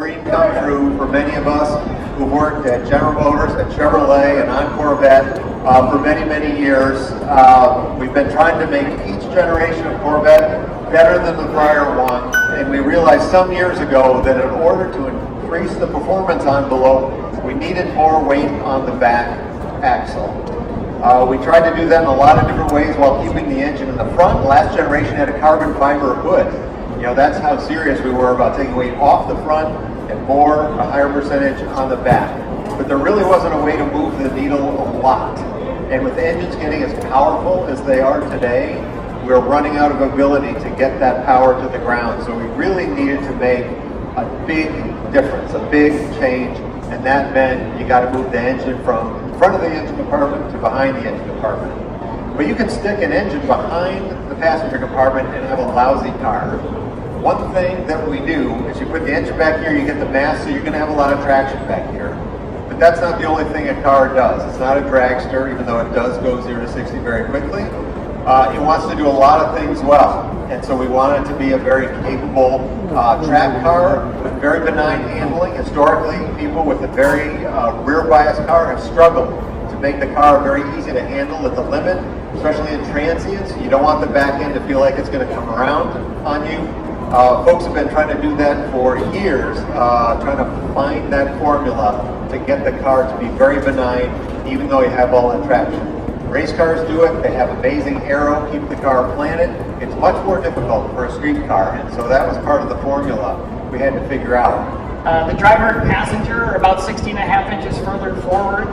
dream come true for many of us who worked at General Motors, at Chevrolet, and on Corvette for many, many years. We've been trying to make each generation of Corvette better than the prior one, and we realized some years ago that in order to increase the performance envelope, we needed more weight on the back axle. We tried to do that in a lot of different ways while keeping the engine in the front. Last generation had a carbon fiber hood. You know, that's how serious we were about taking weight off the front and a higher percentage on the back. But there really wasn't a way to move the needle a lot. And with engines getting as powerful as they are today, we're running out of ability to get that power to the ground. So we really needed to make a big difference, a big change, and that meant you got to move the engine from in front of the engine compartment to behind the engine compartment. But you can stick an engine behind the passenger compartment and have a lousy car. One thing that we do is you put the engine back here, you get the mass, so you're going to have a lot of traction back here. But that's not the only thing a car does. It's not a dragster, even though it does go 0 to 60 very quickly. It wants to do a lot of things well. And so we want it to be a very capable track car with very benign handling. Historically, people with a very rear bias car have struggled to make the car very easy to handle at the limit, especially in transients. You don't want the back end to feel like it's going to come around on you. Folks have been trying to do that for years, trying to find that formula to get the car to be very benign, even though you have all that traction. Race cars do it. They have amazing aero, keep the car planted. It's much more difficult for a street car, and so that was part of the formula we had to figure out. The driver and passenger are about 16.5 inches further forward.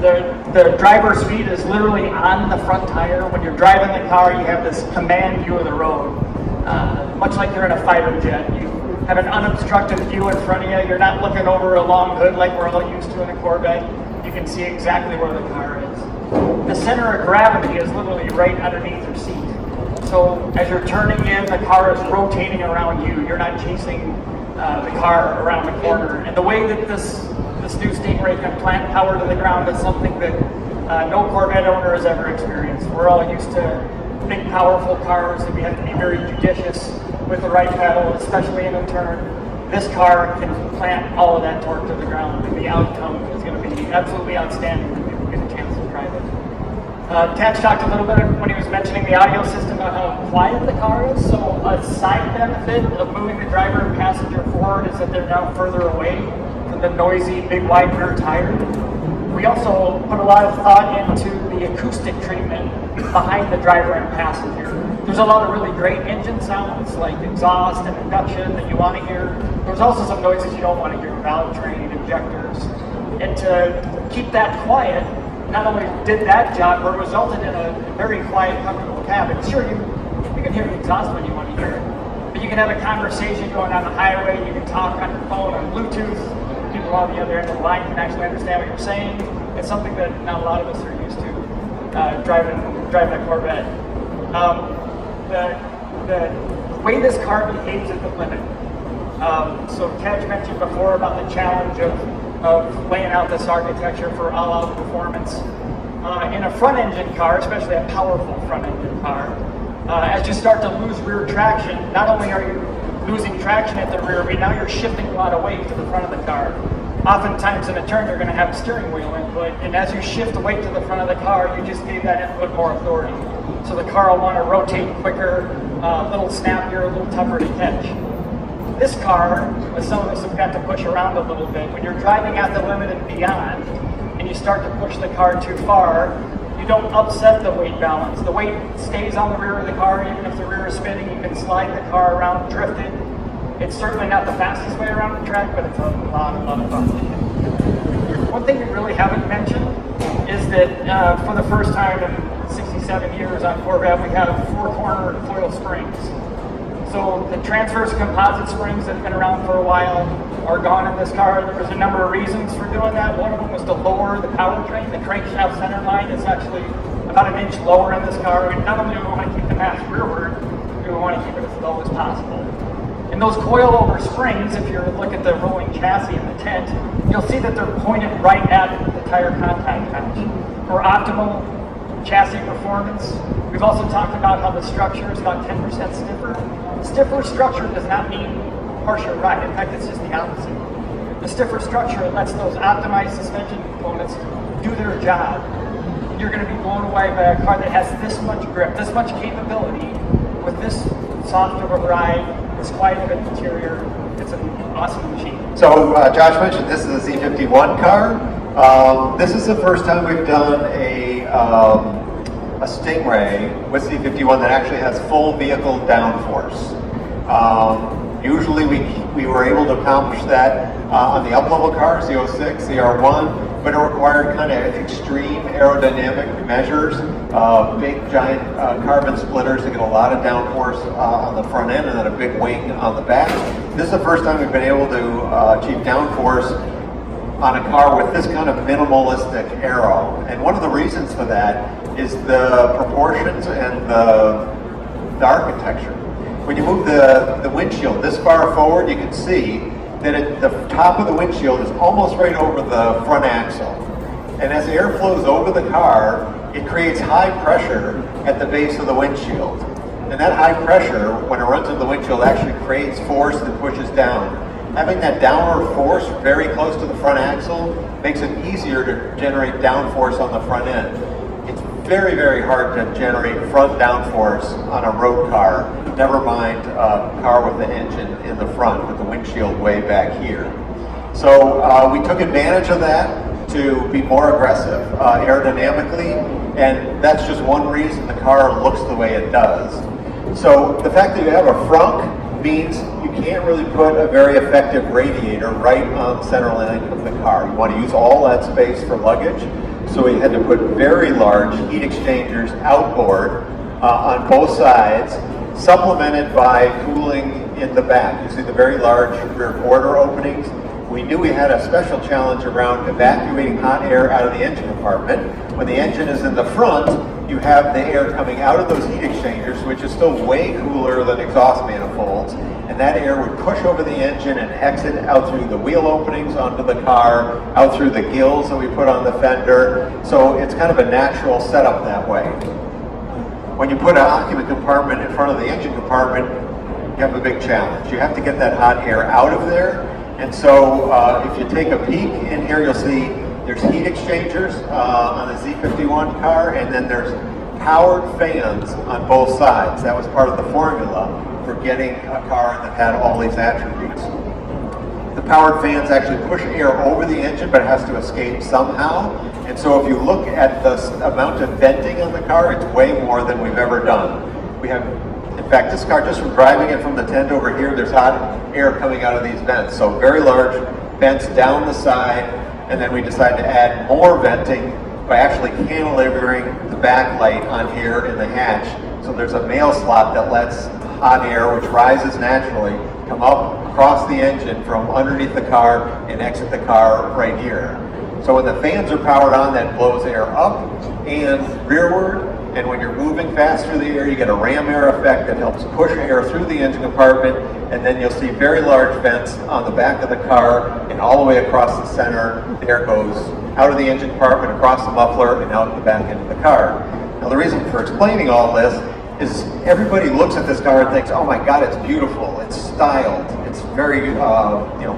The driver's feet is literally on the front tire. When you're driving the car, you have this command view of the road. Much like you're in a fighter jet. You have an unobstructed view in front of you. You're not looking over a long hood like we're all used to in a Corvette. You can see exactly where the car is. The center of gravity is literally right underneath your seat. So as you're turning in, the car is rotating around you. You're not chasing the car around the corner. And the way that this new Stingray can plant power to the ground is something that no Corvette owner has ever experienced. We're all used to big, powerful cars, and we have to be very judicious with the right pedal, especially in a turn. This car can plant all of that torque to the ground, and the outcome is going to be absolutely outstanding when people get a chance to drive it. Tadge talked a little bit when he was mentioning the audio system about how quiet the car is. So a side benefit of moving the driver and passenger forward is that they're now further away from the noisy, big, wide rear tire. We also put a lot of thought into the acoustic treatment behind the driver and passenger. There's a lot of really great engine sounds like exhaust and induction that you want to hear. There's also some noises you don't want to hear, valve train, injectors. And to keep that quiet, not only did that job, but it resulted in a very quiet, comfortable cabin. Sure, you can hear the exhaust when you want to hear it, but you can have a conversation going on the highway, you can talk on your phone on Bluetooth. People on the other end of the line can actually understand what you're saying. It's something that not a lot of us are used to driving a Corvette. The way this car behaves at the limit. So Tadge mentioned before about the challenge of laying out this architecture for all-out performance. In a front-engine car, especially a powerful front-engine car, as you start to lose rear traction, not only are you losing traction at the rear, but now you're shifting a lot of weight to the front of the car. Oftentimes in a turn, you're going to have steering wheel input, and as you shift the weight to the front of the car, you just gave that input more authority. So the car will want to rotate quicker, a little snappier, a little tougher to catch. This car, as some of us have got to push around a little bit, when you're driving at the limit and beyond, and you start to push the car too far, you don't upset the weight balance. The weight stays on the rear of the car. Even if the rear is spinning, you can slide the car around, drift it. It's certainly not the fastest way around the track, but it's a lot of fun. One thing we really haven't mentioned is that for the first time in 67 years on Corvette, we have 4-corner coil springs. So the transverse composite springs that have been around for a while are gone in this car. There was a number of reasons for doing that. One of them was to lower the powertrain. The crankshaft center line is actually about 1 inch lower in this car. And not only do we want to keep the mass rearward, we want to keep it as low as possible. And those coil-over springs, if you look at the rolling chassis and the tent, you'll see that they're pointed right at the tire contact patch. For optimal chassis performance, we've also talked about how the structure is about 10% stiffer. Stiffer structure does not mean harsher ride. In fact, it's just the opposite. The stiffer structure lets those optimized suspension components do their job. You're going to be blown away by a car that has this much grip, this much capability, with this soft of a ride, this quiet of an interior. It's an awesome machine. So Josh mentioned this is a Z51 car. This is the first time we've done a Stingray with Z51 that actually has full vehicle downforce. Usually we were able to accomplish that on the up-level cars, the 06, the R1, but it required kind of extreme aerodynamic measures, big giant carbon splitters to get a lot of downforce on the front end and then a big wing on the back. This is the first time we've been able to achieve downforce on a car with this kind of minimalistic aero. And one of the reasons for that is the proportions and the architecture. When you move the windshield this far forward, you can see that the top of the windshield is almost right over the front axle. And as the air flows over the car, it creates high pressure at the base of the windshield. And that high pressure, when it runs into the windshield, actually creates force that pushes down. Having that downward force very close to the front axle makes it easier to generate downforce on the front end. It's very, very hard to generate front downforce on a road car, never mind a car with an engine in the front with the windshield way back here. So we took advantage of that to be more aggressive aerodynamically, and that's just one reason the car looks the way it does. So the fact that you have a frunk means you can't really put a very effective radiator right on the center line of the car. You want to use all that space for luggage. So we had to put very large heat exchangers outboard on both sides, supplemented by cooling in the back. You see the very large rear quarter openings. We knew we had a special challenge around evacuating hot air out of the engine compartment. When the engine is in the front, you have the air coming out of those heat exchangers, which is still way cooler than exhaust manifolds. And that air would push over the engine and exit out through the wheel openings onto the car, out through the gills that we put on the fender. So it's kind of a natural setup that way. When you put an occupant compartment in front of the engine compartment, you have a big challenge. You have to get that hot air out of there. And so if you take a peek in here, you'll see there's heat exchangers on the Z51 car, and then there's powered fans on both sides. That was part of the formula for getting a car that had all these attributes. The powered fans actually push air over the engine, but it has to escape somehow. And so if you look at the amount of venting on the car, it's way more than we've ever done. We have, in fact, this car, just from driving it from the tent over here, there's hot air coming out of these vents. So very large vents down the side, and then we decided to add more venting by actually cantilevering the backlight on here in the hatch. So there's a mail slot that lets hot air, which rises naturally, come up across the engine from underneath the car and exit the car right here. So when the fans are powered on, that blows air up and rearward. And when you're moving fast through the air, you get a ram air effect that helps push air through the engine compartment. And then you'll see very large vents on the back of the car and all the way across the center. The air goes out of the engine compartment, across the muffler, and out the back end of the car. Now the reason for explaining all this is everybody looks at this car and thinks, oh my God, it's beautiful, it's styled, it's very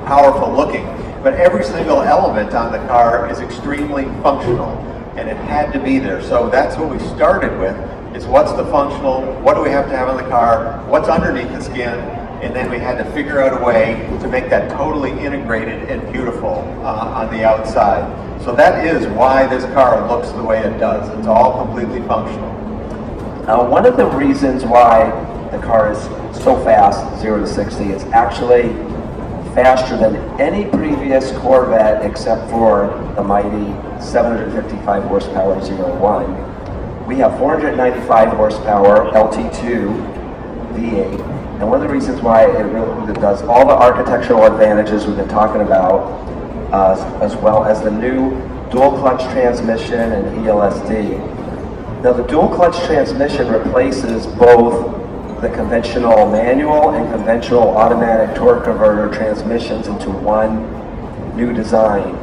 powerful looking. But every single element on the car is extremely functional, and it had to be there. So that's what we started with, is what's the functional, what do we have to have on the car, what's underneath the skin, and then we had to figure out a way to make that totally integrated and beautiful on the outside. So that is why this car looks the way it does. It's all completely functional. One of the reasons why the car is so fast, 0 to 60, it's actually faster than any previous Corvette except for the mighty 755 horsepower 01. We have 495 horsepower LT2 V8, and one of the reasons why it does all the architectural advantages we've been talking about, as well as the new dual clutch transmission and ELSD. Now the dual clutch transmission replaces both the conventional manual and conventional automatic torque converter transmissions into one new design.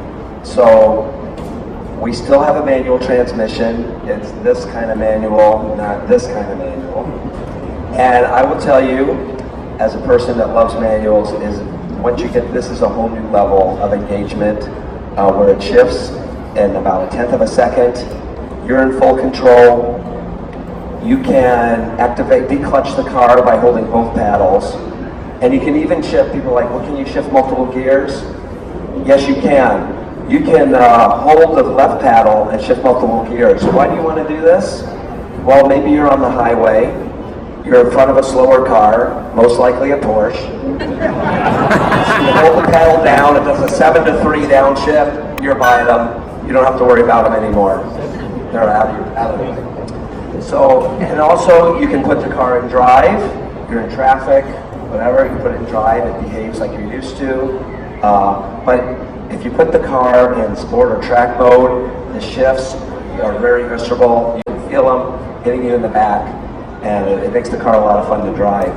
So we still have a manual transmission. It's this kind of manual, not this kind of manual. And I will tell you, as a person that loves manuals, is once you get, this is a whole new level of engagement where it shifts in about 1/10 of a second. You're in full control. You can declutch the car by holding both paddles. And you can even shift, people are like, well, can you shift multiple gears? Yes, you can. You can hold the left paddle and shift multiple gears. Why do you want to do this? Well, maybe you're on the highway, you're in front of a slower car, most likely a Porsche. So you hold the pedal down, it does a 7-3 downshift, you're by them, you don't have to worry about them anymore. They're out of the way. So, and also you can put the car in drive, you're in traffic, whatever, you put it in drive, it behaves like you're used to. But if you put the car in sport or track mode, the shifts are very visceral. You can feel them hitting you in the back, and it makes the car a lot of fun to drive.